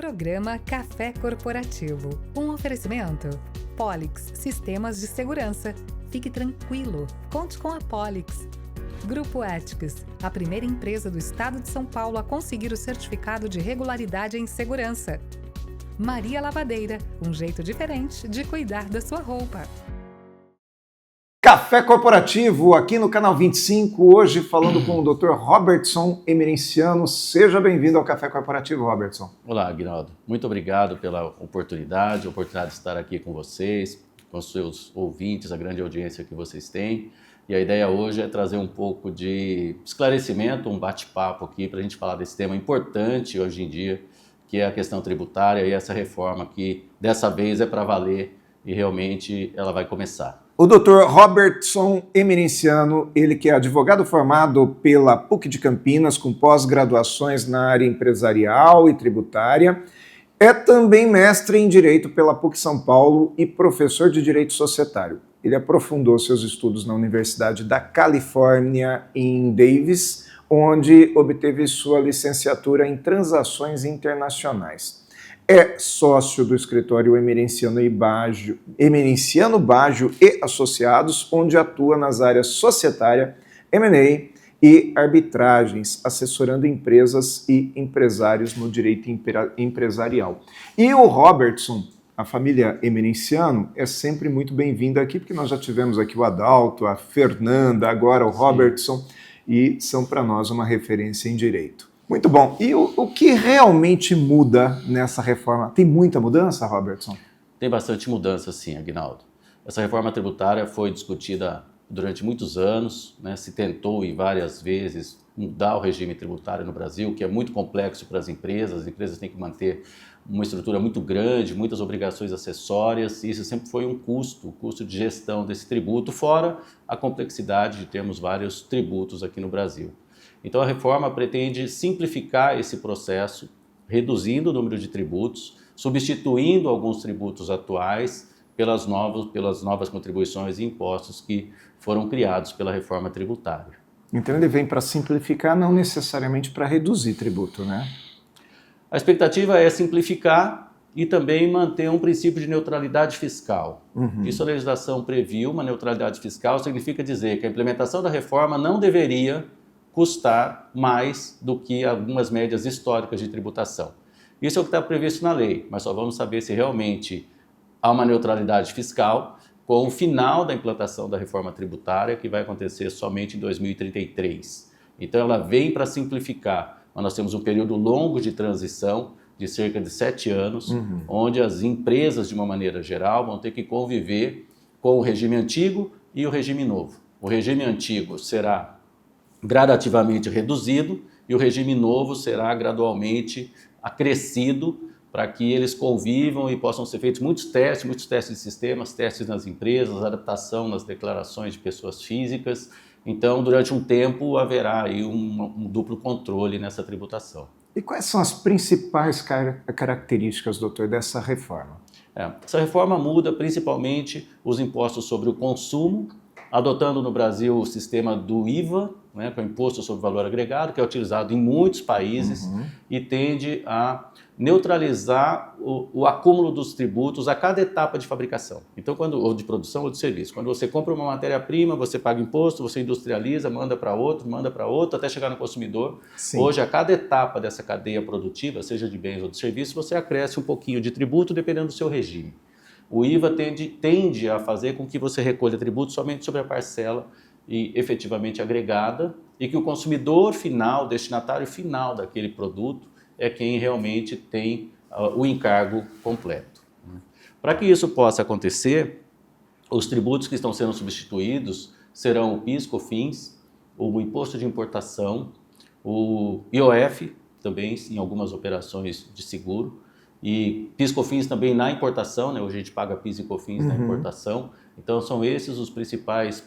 Programa Café Corporativo. Um oferecimento. Polix Sistemas de Segurança. Fique tranquilo. Conte com a Polix. Grupo Éticos, a primeira empresa do estado de São Paulo a conseguir o certificado de regularidade em segurança. Maria Lavadeira, um jeito diferente de cuidar da sua roupa. Café Corporativo, aqui no Canal 25, hoje falando com o Dr. Robertson Emerenciano. Seja bem-vindo ao Café Corporativo, Robertson. Olá, Aguinaldo. Muito obrigado pela oportunidade de estar aqui com vocês, com os seus ouvintes, a grande audiência que vocês têm. E a ideia hoje é trazer um pouco de esclarecimento, um bate-papo aqui para a gente falar desse tema importante hoje em dia, que é a questão tributária e essa reforma que dessa vez é para valer e realmente ela vai começar. O Dr. Robertson Emerenciano, ele que é advogado formado pela PUC de Campinas, com pós-graduações na área empresarial e tributária, é também mestre em Direito pela PUC São Paulo e professor de Direito Societário. Ele aprofundou seus estudos na Universidade da Califórnia, em Davis, onde obteve sua licenciatura em Transações Internacionais. É sócio do escritório Emerenciano Baggio e Associados, onde atua nas áreas societária, M&A e arbitragens, assessorando empresas e empresários no direito empresarial. E o Robertson, a família Emerenciano, é sempre muito bem-vinda aqui, porque nós já tivemos aqui o Adalto, a Fernanda, agora o Robertson, e são para nós uma referência em direito. Muito bom. E o que realmente muda nessa reforma? Tem muita mudança, Robertson? Tem bastante mudança, sim, Aguinaldo. Essa reforma tributária foi discutida durante muitos anos, né? Se tentou em várias vezes mudar o regime tributário no Brasil, que é muito complexo para as empresas têm que manter uma estrutura muito grande, muitas obrigações acessórias, e isso sempre foi um custo, o custo de gestão desse tributo, fora a complexidade de termos vários tributos aqui no Brasil. Então a reforma pretende simplificar esse processo, reduzindo o número de tributos, substituindo alguns tributos atuais pelas novas contribuições e impostos que foram criados pela reforma tributária. Então ele vem para simplificar, não necessariamente para reduzir tributo, né? A expectativa é simplificar e também manter um princípio de neutralidade fiscal. Isso a legislação previu, uma neutralidade fiscal significa dizer que a implementação da reforma não deveria custar mais do que algumas médias históricas de tributação. Isso é o que está previsto na lei, mas só vamos saber se realmente há uma neutralidade fiscal com o final da implantação da reforma tributária, que vai acontecer somente em 2033. Então ela vem para simplificar, mas nós temos um período longo de transição, de cerca de 7 anos, onde as empresas, de uma maneira geral, vão ter que conviver com o regime antigo e o regime novo. O regime antigo será gradativamente reduzido e o regime novo será gradualmente acrescido para que eles convivam e possam ser feitos muitos testes de sistemas, testes nas empresas, adaptação nas declarações de pessoas físicas. Então, durante um tempo, haverá aí um duplo controle nessa tributação. E quais são as principais características, doutor, dessa reforma? Essa reforma muda principalmente os impostos sobre o consumo, adotando no Brasil o sistema do IVA, né, que é o Imposto sobre Valor Agregado, que é utilizado em muitos países e tende a neutralizar o acúmulo dos tributos a cada etapa de fabricação. Então, ou de produção ou de serviço. Quando você compra uma matéria-prima, você paga imposto, você industrializa, manda para outro, até chegar no consumidor. Sim. Hoje, a cada etapa dessa cadeia produtiva, seja de bens ou de serviços, você acresce um pouquinho de tributo dependendo do seu regime. O IVA tende a fazer com que você recolha tributo somente sobre a parcela e efetivamente agregada e que o consumidor final, destinatário final daquele produto, é quem realmente tem o encargo completo. Para que isso possa acontecer, os tributos que estão sendo substituídos serão o PIS, COFINS, o Imposto de Importação, o IOF, também em algumas operações de seguro, e PIS e COFINS também na importação, né? Hoje a gente paga PIS e COFINS na importação. Então são esses os principais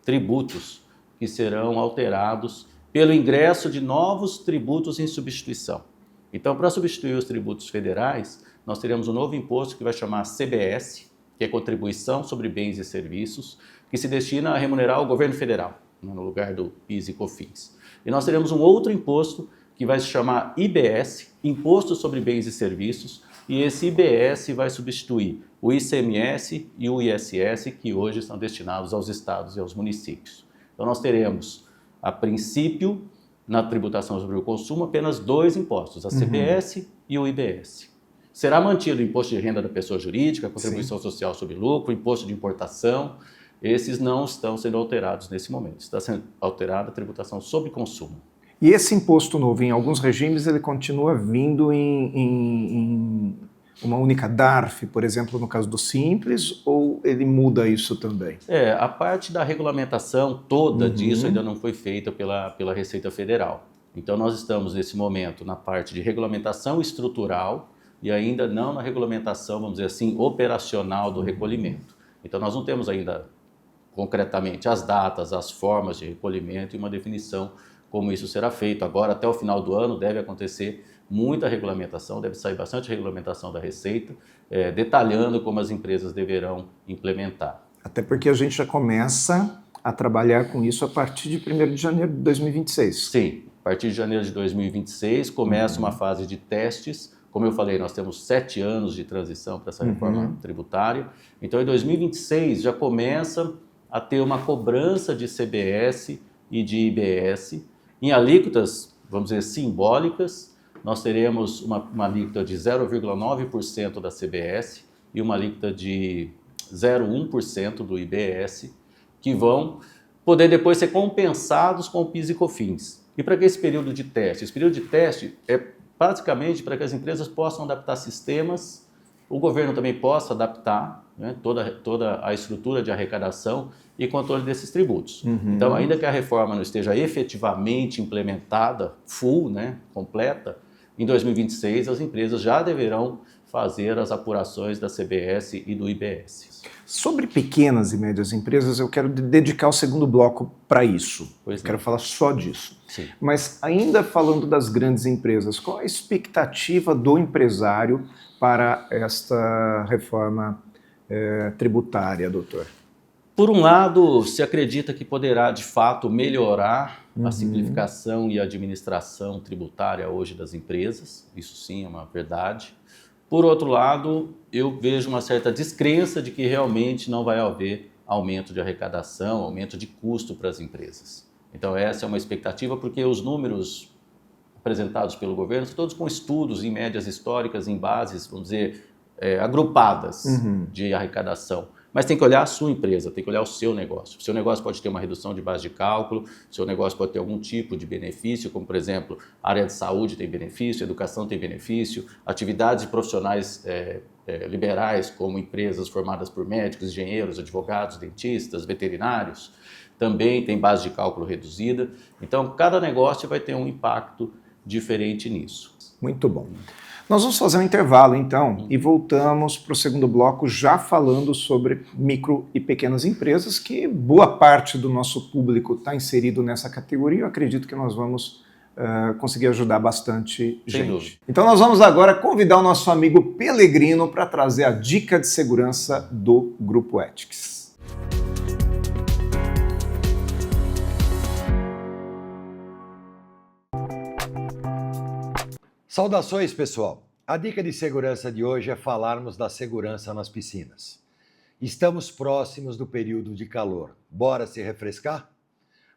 tributos que serão alterados pelo ingresso de novos tributos em substituição. Então, para substituir os tributos federais, nós teremos um novo imposto que vai chamar CBS, que é Contribuição sobre Bens e Serviços, que se destina a remunerar o governo federal, no lugar do PIS e COFINS. E nós teremos um outro imposto que vai se chamar IBS, Imposto sobre Bens e Serviços, e esse IBS vai substituir o ICMS e o ISS, que hoje são destinados aos estados e aos municípios. Então nós teremos, a princípio, na tributação sobre o consumo, apenas 2 impostos, a CBS e o IBS. Será mantido o imposto de renda da pessoa jurídica, a contribuição social sobre lucro, o imposto de importação. Esses não estão sendo alterados nesse momento. Está sendo alterada a tributação sobre consumo. E esse imposto novo, em alguns regimes, ele continua vindo em uma única DARF, por exemplo, no caso do Simples, ou ele muda isso também? A parte da regulamentação toda disso ainda não foi feita pela Receita Federal. Então nós estamos nesse momento na parte de regulamentação estrutural e ainda não na regulamentação, vamos dizer assim, operacional do recolhimento. Então nós não temos ainda concretamente as datas, as formas de recolhimento e uma definição como isso será feito. Agora, até o final do ano, deve acontecer muita regulamentação, deve sair bastante regulamentação da Receita, detalhando como as empresas deverão implementar. Até porque a gente já começa a trabalhar com isso a partir de 1º de janeiro de 2026. Sim, a partir de janeiro de 2026 começa uma fase de testes. Como eu falei, nós temos 7 anos de transição para essa reforma tributária. Então, em 2026 já começa a ter uma cobrança de CBS e de IBS em alíquotas, vamos dizer, simbólicas. Nós teremos uma alíquota de 0,9% da CBS e uma alíquota de 0,1% do IBS, que vão poder depois ser compensados com o PIS e COFINS. E para que esse período de teste? Esse período de teste é basicamente para que as empresas possam adaptar sistemas, o governo também possa adaptar, né, toda a estrutura de arrecadação e controle desses tributos. Então, ainda que a reforma não esteja efetivamente implementada, full, né, completa, em 2026 as empresas já deverão fazer as apurações da CBS e do IBS. Sobre pequenas e médias empresas, eu quero dedicar o segundo bloco para isso. Quero falar só disso. Sim. Mas ainda falando das grandes empresas, qual a expectativa do empresário para esta reforma tributária, doutor? Por um lado, se acredita que poderá, de fato, melhorar a simplificação e a administração tributária hoje das empresas. Isso sim é uma verdade. Por outro lado, eu vejo uma certa descrença de que realmente não vai haver aumento de arrecadação, aumento de custo para as empresas. Então essa é uma expectativa, porque os números apresentados pelo governo são todos com estudos em médias históricas, em bases, vamos dizer, agrupadas de arrecadação. Mas tem que olhar a sua empresa, tem que olhar o seu negócio. O seu negócio pode ter uma redução de base de cálculo, o seu negócio pode ter algum tipo de benefício, como por exemplo, a área de saúde tem benefício, a educação tem benefício, atividades profissionais liberais, como empresas formadas por médicos, engenheiros, advogados, dentistas, veterinários, também tem base de cálculo reduzida. Então, cada negócio vai ter um impacto diferente nisso. Muito bom. Nós vamos fazer um intervalo, então, e voltamos para o segundo bloco já falando sobre micro e pequenas empresas, que boa parte do nosso público está inserido nessa categoria. Eu acredito que nós vamos conseguir ajudar bastante gente. Então nós vamos agora convidar o nosso amigo Pelegrino para trazer a dica de segurança do Grupo Ethics. Saudações, pessoal! A dica de segurança de hoje é falarmos da segurança nas piscinas. Estamos próximos do período de calor. Bora se refrescar?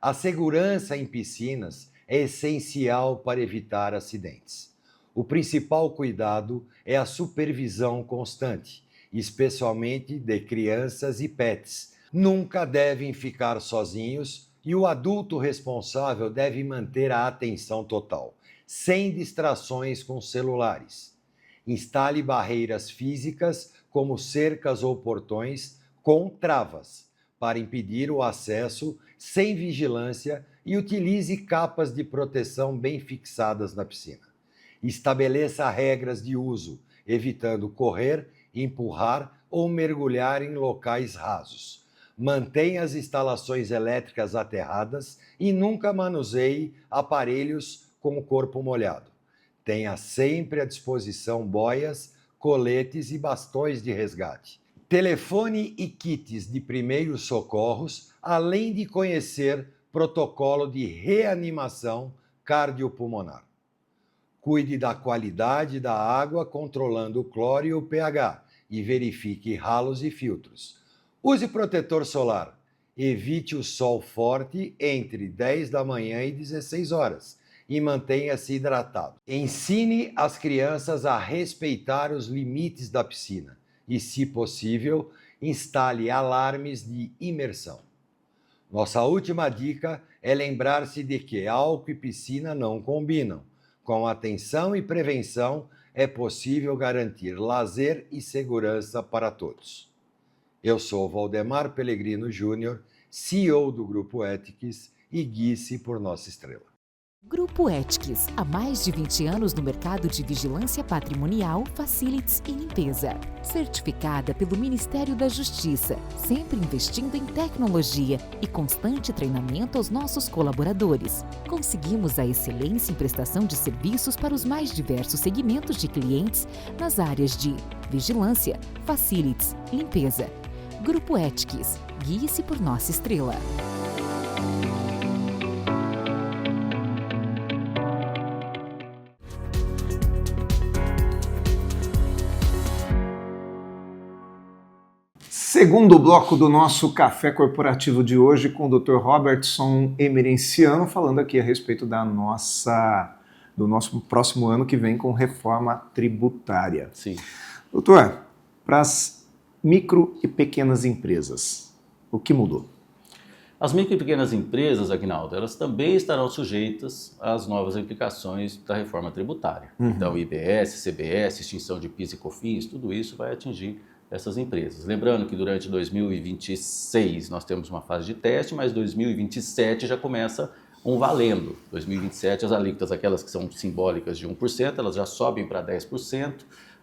A segurança em piscinas é essencial para evitar acidentes. O principal cuidado é a supervisão constante, especialmente de crianças e pets. Nunca devem ficar sozinhos e o adulto responsável deve manter a atenção total, sem distrações com celulares. Instale barreiras físicas, como cercas ou portões, com travas, para impedir o acesso sem vigilância e utilize capas de proteção bem fixadas na piscina. Estabeleça regras de uso, evitando correr, empurrar ou mergulhar em locais rasos. Mantenha as instalações elétricas aterradas e nunca manuseie aparelhos com o corpo molhado. Tenha sempre à disposição boias, coletes e bastões de resgate. Telefone e kits de primeiros socorros, além de conhecer protocolo de reanimação cardiopulmonar. Cuide da qualidade da água, controlando o cloro e o pH, e verifique ralos e filtros. Use protetor solar. Evite o sol forte entre 10 da manhã e 16 horas e mantenha-se hidratado. Ensine as crianças a respeitar os limites da piscina e, se possível, instale alarmes de imersão. Nossa última dica é lembrar-se de que álcool e piscina não combinam. Com atenção e prevenção, é possível garantir lazer e segurança para todos. Eu sou Valdemar Pellegrino Júnior, CEO do Grupo Ethics, e guie-se por nossa estrela. Grupo Ethics, há mais de 20 anos no mercado de vigilância patrimonial, facilities e limpeza. Certificada pelo Ministério da Justiça, sempre investindo em tecnologia e constante treinamento aos nossos colaboradores. Conseguimos a excelência em prestação de serviços para os mais diversos segmentos de clientes nas áreas de vigilância, facilities, limpeza. Grupo Ethics, guie-se por nossa estrela. Segundo bloco do nosso Café Corporativo de hoje com o Dr. Robertson Emerenciano, falando aqui a respeito do nosso próximo ano que vem com reforma tributária. Sim. Doutor, para as micro e pequenas empresas, o que mudou? As micro e pequenas empresas, Aguinaldo, elas também estarão sujeitas às novas implicações da reforma tributária. Então, IBS, CBS, extinção de PIS e COFINS, tudo isso vai atingir essas empresas. Lembrando que durante 2026 nós temos uma fase de teste, mas 2027 já começa um valendo. 2027 as alíquotas, aquelas que são simbólicas de 1%, elas já sobem para 10%,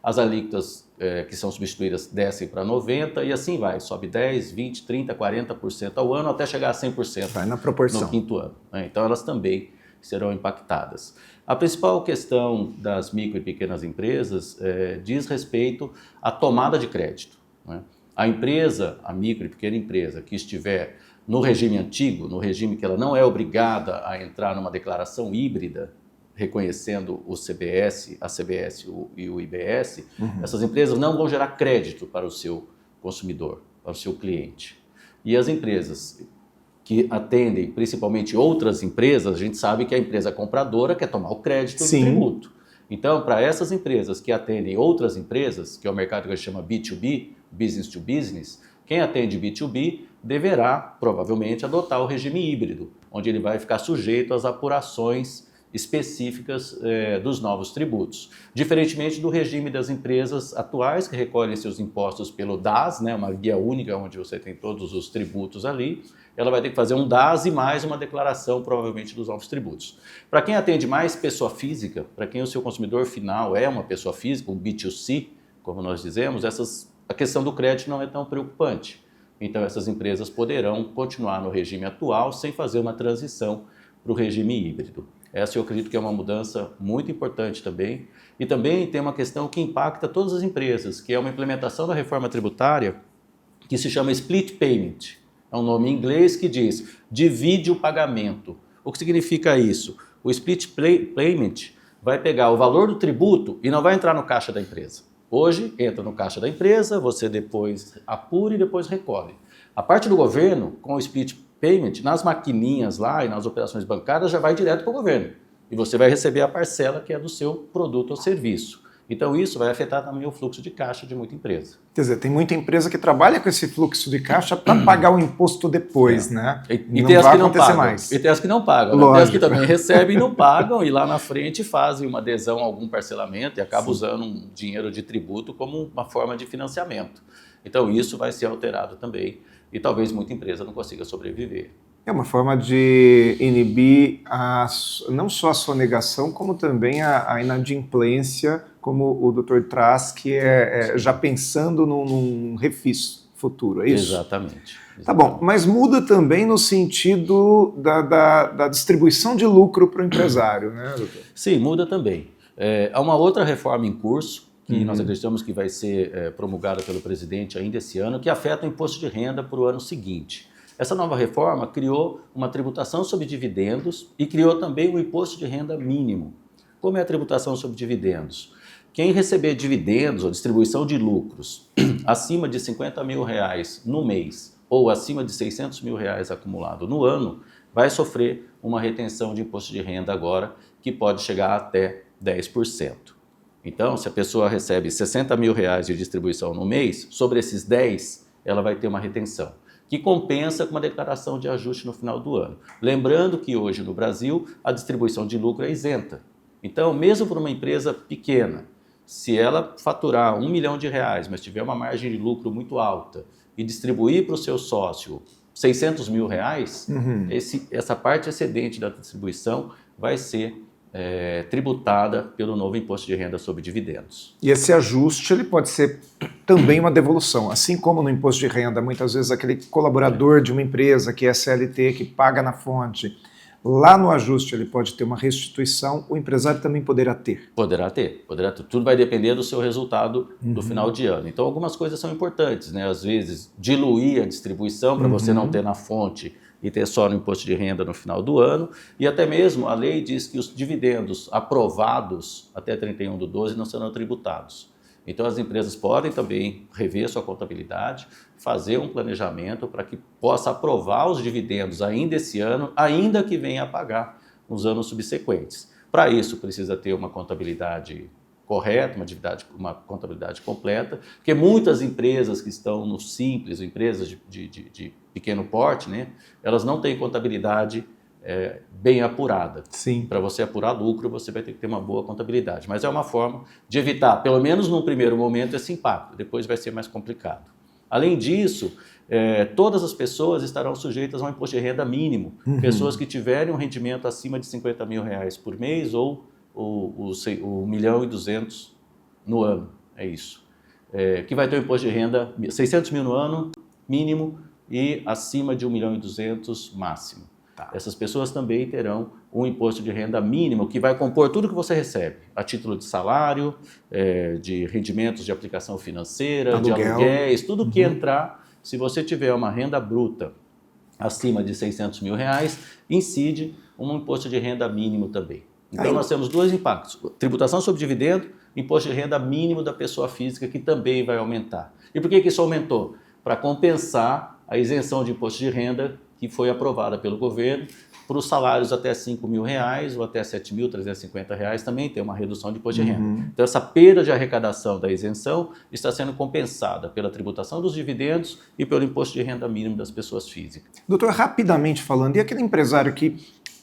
as alíquotas que são substituídas descem para 90% e assim vai, sobe 10%, 20%, 30%, 40% ao ano até chegar a 100% vai na proporção. No quinto ano. Então elas também serão impactadas. A principal questão das micro e pequenas empresas diz respeito à tomada de crédito. Né? A empresa, a micro e pequena empresa que estiver no regime antigo, no regime que ela não é obrigada a entrar numa declaração híbrida, reconhecendo o CBS, a CBS e o IBS, essas empresas não vão gerar crédito para o seu consumidor, para o seu cliente. E as empresas que atendem principalmente outras empresas, a gente sabe que a empresa compradora quer tomar o crédito do tributo. Então, para essas empresas que atendem outras empresas, que é o mercado que a gente chama B2B, Business to Business, quem atende B2B deverá, provavelmente, adotar o regime híbrido, onde ele vai ficar sujeito às apurações específicas dos novos tributos. Diferentemente do regime das empresas atuais, que recolhem seus impostos pelo DAS, né, uma guia única onde você tem todos os tributos ali, ela vai ter que fazer um DAS e mais uma declaração, provavelmente, dos novos tributos. Para quem atende mais pessoa física, para quem o seu consumidor final é uma pessoa física, um B2C, como nós dizemos, a questão do crédito não é tão preocupante. Então, essas empresas poderão continuar no regime atual sem fazer uma transição para o regime híbrido. Essa eu acredito que é uma mudança muito importante também. E também tem uma questão que impacta todas as empresas, que é uma implementação da reforma tributária que se chama Split Payment. É um nome em inglês que diz divide o pagamento. O que significa isso? O Split Payment vai pegar o valor do tributo e não vai entrar no caixa da empresa. Hoje entra no caixa da empresa, você depois apura e depois recolhe. A parte do governo, com o Split Payment, nas maquininhas lá e nas operações bancárias já vai direto para o governo. E você vai receber a parcela que é do seu produto ou serviço. Então isso vai afetar também o fluxo de caixa de muita empresa. Quer dizer, tem muita empresa que trabalha com esse fluxo de caixa para pagar o imposto depois, né? E não tem as vai que não acontecer pagam. mais. E tem as que não pagam. Né? Tem as que também recebem e não pagam e lá na frente fazem uma adesão a algum parcelamento e acabam usando um dinheiro de tributo como uma forma de financiamento. Então isso vai ser alterado também e talvez muita empresa não consiga sobreviver. É uma forma de inibir não só a sonegação, como também a inadimplência, como o doutor traz, que é já pensando num refis futuro, é isso? Exatamente. Tá bom, mas muda também no sentido da distribuição de lucro para o empresário, né, doutor? Sim, muda também. Há uma outra reforma em curso, que nós acreditamos que vai ser promulgada pelo presidente ainda esse ano, que afeta o imposto de renda para o ano seguinte. Essa nova reforma criou uma tributação sobre dividendos e criou também um imposto de renda mínimo. Como é a tributação sobre dividendos? Quem receber dividendos ou distribuição de lucros acima de R$50 mil no mês ou acima de R$600 mil acumulado no ano, vai sofrer uma retenção de imposto de renda agora que pode chegar até 10%. Então, se a pessoa recebe R$60 mil de distribuição no mês, sobre esses 10, ela vai ter uma retenção, que compensa com uma declaração de ajuste no final do ano. Lembrando que hoje no Brasil a distribuição de lucro é isenta. Então, mesmo para uma empresa pequena, se ela faturar R$1 milhão, mas tiver uma margem de lucro muito alta e distribuir para o seu sócio R$600 mil, essa parte excedente da distribuição vai ser tributada pelo novo imposto de renda sobre dividendos. E esse ajuste ele pode ser também uma devolução, assim como no imposto de renda, muitas vezes aquele colaborador de uma empresa que é CLT, que paga na fonte, lá no ajuste ele pode ter uma restituição, o empresário também poderá ter. Poderá ter. Tudo vai depender do seu resultado do final de ano. Então algumas coisas são importantes, né? Às vezes diluir a distribuição para você não ter na fonte e ter só no imposto de renda no final do ano, e até mesmo a lei diz que os dividendos aprovados até 31/12 não serão tributados. Então as empresas podem também rever sua contabilidade, fazer um planejamento para que possa aprovar os dividendos ainda esse ano, ainda que venha a pagar nos anos subsequentes. Para isso precisa ter uma contabilidade correta, uma contabilidade completa, porque muitas empresas que estão no Simples, empresas de pequeno porte, né, elas não têm contabilidade bem apurada. Sim. Para você apurar lucro, você vai ter que ter uma boa contabilidade. Mas é uma forma de evitar, pelo menos num primeiro momento, esse impacto. Depois vai ser mais complicado. Além disso, todas as pessoas estarão sujeitas a um imposto de renda mínimo. Pessoas que tiverem um rendimento acima de R$50 mil por mês ou R$1,2 milhão no ano. É isso. Que vai ter um imposto de renda R$600 mil no ano, mínimo, e acima de R$1,2 milhão máximo. Tá. Essas pessoas também terão um imposto de renda mínimo que vai compor tudo que você recebe, a título de salário, de rendimentos de aplicação financeira, de aluguéis, tudo que entrar. Se você tiver uma renda bruta acima de R$600 mil, incide um imposto de renda mínimo também. Então nós temos dois impactos, tributação sobre dividendo, imposto de renda mínimo da pessoa física, que também vai aumentar. E por que isso aumentou? Para compensar a isenção de imposto de renda que foi aprovada pelo governo para os salários até R$5 mil ou até R$7.350 também tem uma redução de imposto de renda. Então essa perda de arrecadação da isenção está sendo compensada pela tributação dos dividendos e pelo imposto de renda mínimo das pessoas físicas. Doutor, rapidamente falando, e aquele empresário que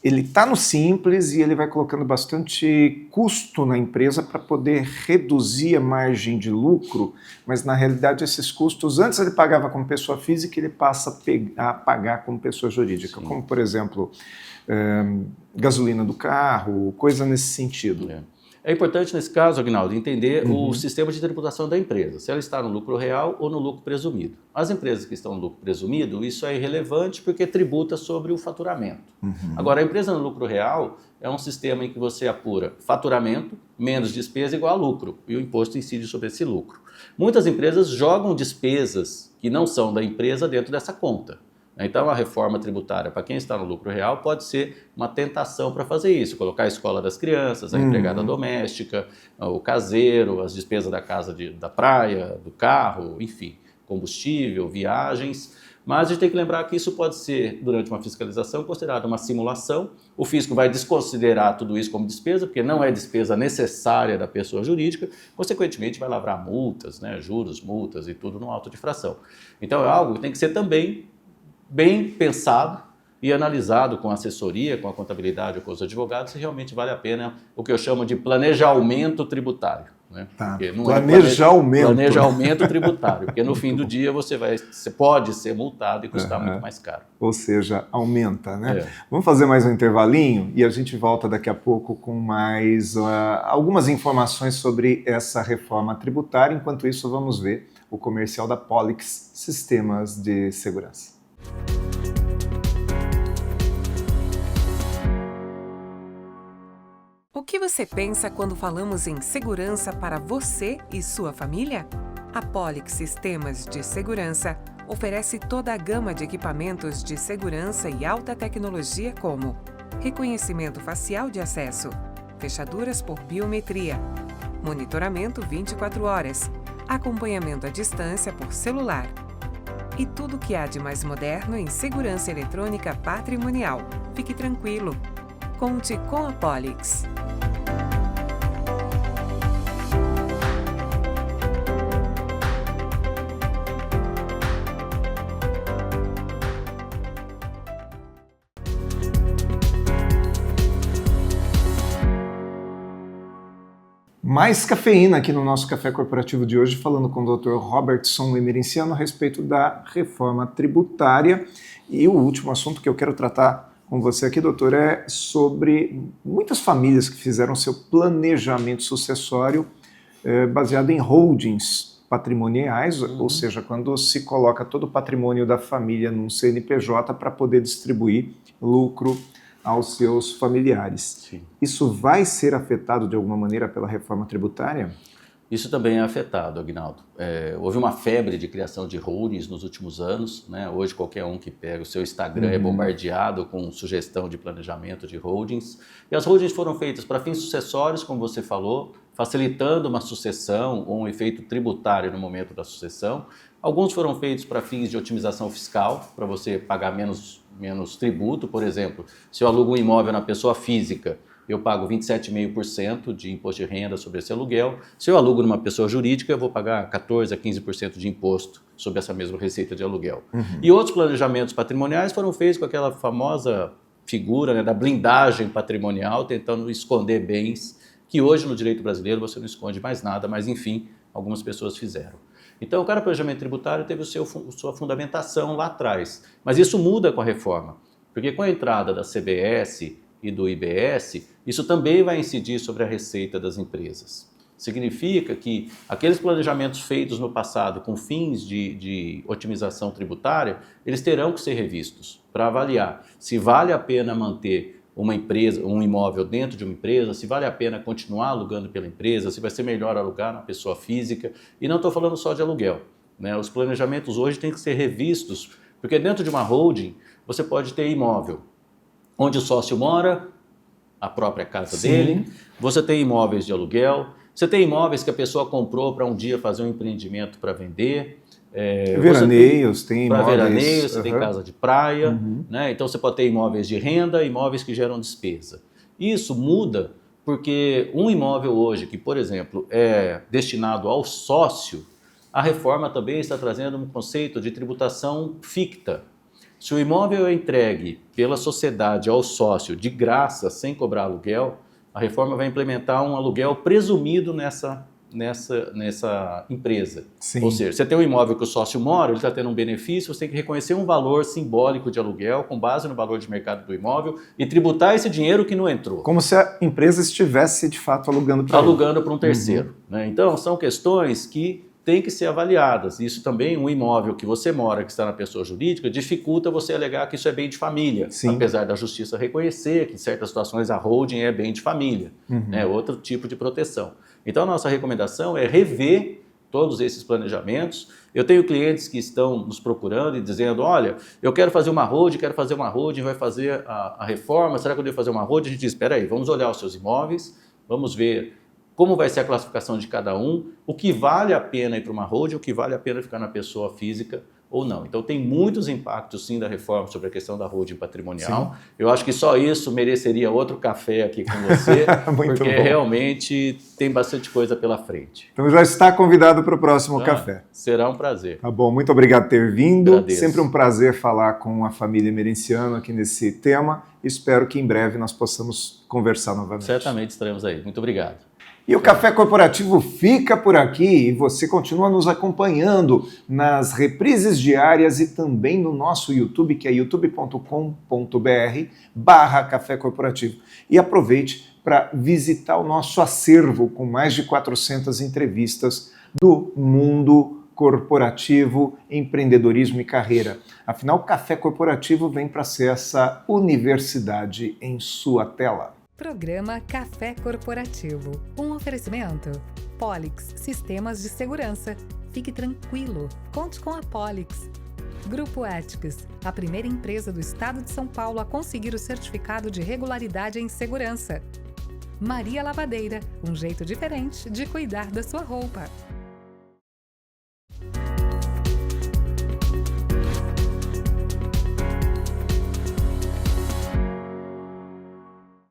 ele está no Simples e ele vai colocando bastante custo na empresa para poder reduzir a margem de lucro, mas na realidade esses custos, antes ele pagava como pessoa física, ele passa a pagar como pessoa jurídica, como por exemplo, gasolina do carro, coisa nesse sentido. É importante nesse caso, Aguinaldo, entender o sistema de tributação da empresa, se ela está no lucro real ou no lucro presumido. As empresas que estão no lucro presumido, isso é irrelevante porque tributa sobre o faturamento. Agora, a empresa no lucro real é um sistema em que você apura faturamento menos despesa igual a lucro, e o imposto incide sobre esse lucro. Muitas empresas jogam despesas que não são da empresa dentro dessa conta. Então, a reforma tributária, para quem está no lucro real, pode ser uma tentação para fazer isso, colocar a escola das crianças, a empregada doméstica, o caseiro, as despesas da casa da praia, do carro, enfim, combustível, viagens. Mas a gente tem que lembrar que isso pode ser, durante uma fiscalização, considerado uma simulação. O fisco vai desconsiderar tudo isso como despesa, porque não é despesa necessária da pessoa jurídica, consequentemente vai lavrar multas, né, juros, multas e tudo no auto de infração. Então, é algo que tem que ser também bem pensado e analisado com a assessoria, com a contabilidade ou com os advogados, se realmente vale a pena o que eu chamo de planejamento tributário. Né? Tá. Não Planejamento tributário, porque no fim do dia você pode ser multado e custar muito mais caro. Ou seja, aumenta, né? Vamos fazer mais um intervalinho e a gente volta daqui a pouco com mais algumas informações sobre essa reforma tributária. Enquanto isso, vamos ver o comercial da Polix Sistemas de Segurança. O que você pensa quando falamos em segurança para você e sua família? A Polix Sistemas de Segurança oferece toda a gama de equipamentos de segurança e alta tecnologia como reconhecimento facial de acesso, fechaduras por biometria, monitoramento 24 horas, acompanhamento à distância por celular. E tudo o que há de mais moderno em segurança eletrônica patrimonial. Fique tranquilo. Conte com a Polix. Mais cafeína aqui no nosso Café Corporativo de hoje, falando com o Dr. Robertson Emerenciano a respeito da reforma tributária. E o último assunto que eu quero tratar com você aqui, doutor, é sobre muitas famílias que fizeram seu planejamento sucessório baseado em holdings patrimoniais, ou seja, quando se coloca todo o patrimônio da família num CNPJ para poder distribuir lucro aos seus familiares. Sim. Isso vai ser afetado de alguma maneira pela reforma tributária? Isso também é afetado, Aguinaldo. Houve uma febre de criação de holdings nos últimos anos, né? Hoje qualquer um que pega o seu Instagram é bombardeado com sugestão de planejamento de holdings. E as holdings foram feitas para fins sucessórios, como você falou, facilitando uma sucessão ou um efeito tributário no momento da sucessão. Alguns foram feitos para fins de otimização fiscal, para você pagar menos tributo. Por exemplo, se eu alugo um imóvel na pessoa física, eu pago 27,5% de imposto de renda sobre esse aluguel. Se eu alugo numa pessoa jurídica, eu vou pagar 14% a 15% de imposto sobre essa mesma receita de aluguel. E outros planejamentos patrimoniais foram feitos com aquela famosa figura, né, da blindagem patrimonial, tentando esconder bens, que hoje no direito brasileiro você não esconde mais nada, mas enfim, algumas pessoas fizeram. Então, o planejamento tributário teve sua fundamentação lá atrás, mas isso muda com a reforma, porque com a entrada da CBS e do IBS, isso também vai incidir sobre a receita das empresas. Significa que aqueles planejamentos feitos no passado com fins de otimização tributária, eles terão que ser revistos para avaliar se vale a pena manter uma empresa, um imóvel dentro de uma empresa, se vale a pena continuar alugando pela empresa, se vai ser melhor alugar na pessoa física. E não estou falando só de aluguel, né? Os planejamentos hoje têm que ser revistos, porque dentro de uma holding você pode ter imóvel onde o sócio mora, a própria casa dele, você tem imóveis de aluguel, você tem imóveis que a pessoa comprou para um dia fazer um empreendimento para vender. Veraneios, tem imóveis. Para veraneios, você tem casa de praia, né? Então você pode ter imóveis de renda, imóveis que geram despesa. Isso muda porque um imóvel hoje que, por exemplo, é destinado ao sócio, a reforma também está trazendo um conceito de tributação ficta. Se o imóvel é entregue pela sociedade ao sócio de graça, sem cobrar aluguel, a reforma vai implementar um aluguel presumido nessa empresa. Sim. Ou seja, você tem um imóvel que o sócio mora, ele está tendo um benefício, você tem que reconhecer um valor simbólico de aluguel com base no valor de mercado do imóvel e tributar esse dinheiro que não entrou. Como se a empresa estivesse, de fato, alugando para um terceiro. Né? Então, são questões que têm que ser avaliadas. Isso também, um imóvel que você mora, que está na pessoa jurídica, dificulta você alegar que isso é bem de família. Sim. Apesar da justiça reconhecer que em certas situações a holding é bem de família. É outro tipo de proteção. Então, a nossa recomendação é rever todos esses planejamentos. Eu tenho clientes que estão nos procurando e dizendo, olha, eu quero fazer uma holding, vai fazer a reforma, será que eu devo fazer uma holding? A gente diz, espera aí, vamos olhar os seus imóveis, vamos ver como vai ser a classificação de cada um, o que vale a pena ir para uma holding, o que vale a pena ficar na pessoa física ou não. Então tem muitos impactos sim da reforma sobre a questão da holding patrimonial. Sim. Eu acho que só isso mereceria outro café aqui com você, porque bom. Realmente tem bastante coisa pela frente. Então já está convidado para o próximo café. Será um prazer. Tá bom, muito obrigado por ter vindo. Agradeço. Sempre um prazer falar com a família Emerenciano aqui nesse tema. Espero que em breve nós possamos conversar novamente. Certamente estaremos aí. Muito obrigado. E o Café Corporativo fica por aqui e você continua nos acompanhando nas reprises diárias e também no nosso YouTube, que é youtube.com.br/Café Corporativo. E aproveite para visitar o nosso acervo com mais de 400 entrevistas do mundo corporativo, empreendedorismo e carreira. Afinal, o Café Corporativo vem para ser essa universidade em sua tela. Programa Café Corporativo. Um oferecimento. Polix, sistemas de segurança. Fique tranquilo, conte com a Polix. Grupo Éticos, a primeira empresa do estado de São Paulo a conseguir o certificado de regularidade em segurança. Maria Lavadeira, um jeito diferente de cuidar da sua roupa.